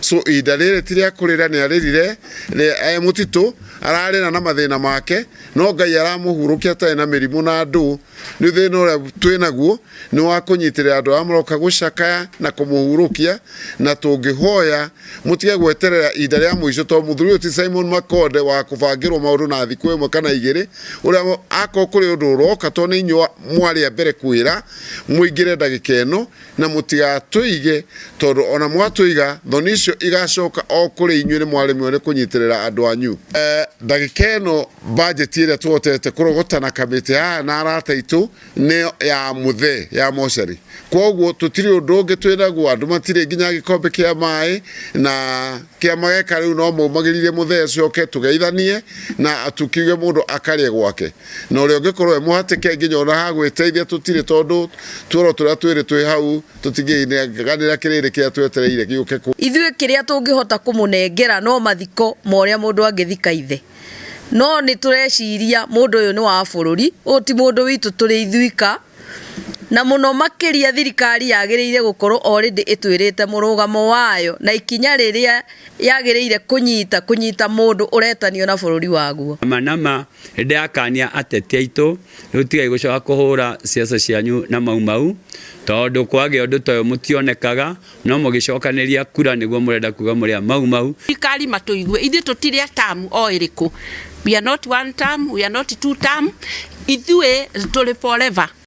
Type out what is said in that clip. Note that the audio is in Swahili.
so idalire tiria kurira ni aririre mutito ararira na mathina make no Ngai aramuhurukia ta na mirimu na andu ni thina uria twinaguo ni wa kunyitirira andu amuroka gucakaya na kumuhurukia na tungihoya mutige gweterera ida ria muico to muthuri ti Simon Makonde wa kubangirwo maundu na thiku imwe kana igiri uria ako kuri undu uroka to ni nywa mwari mbere kwira muingire ndagika ino na mutigatuige tondu ona mwatuiga thoni icio igacoka o kuri inyuĩ ni mwari mwene kunyitirira andu anyu ndagika ino budget ira tuotete kurogotana kamiti na arata itu ni ya muthe ya moshari koguo tutiri undu ungi twinaguo andu matire nginya gikombe kia mai na kia mageka riu no mumagiririe muthe coke tugeithanie na atukiuge mundu akarie gwake no ri ungikorwo muhatike nginya ona hagwiteithia tutire tondu tuoro turia twiri twi hau tutigiine ganira kiriri kia twetereire giuke ithuĩ kiria tungihota kumunengera no mathiko moria mundu angithika ithe no ni tureciria mundu uyu ni wa bururi ti mundu witu turi ithuika na muno makiria thirikari yagiriire gukorwo already itwirite murugamo wayo na ikinya riria yagiriire kunyita mundu uretanio na bururi waguo manama ndakania ateti aitu rutigai gucoka kuhura siasa cianyu na mau tondu kwage undu toyo mutionekaga no mugicokaniria kura niguo murenda kuga muria mau thirikari matuigue ithu tutire term o iriku we are not one term we are not two term ithuĩ tuli forever.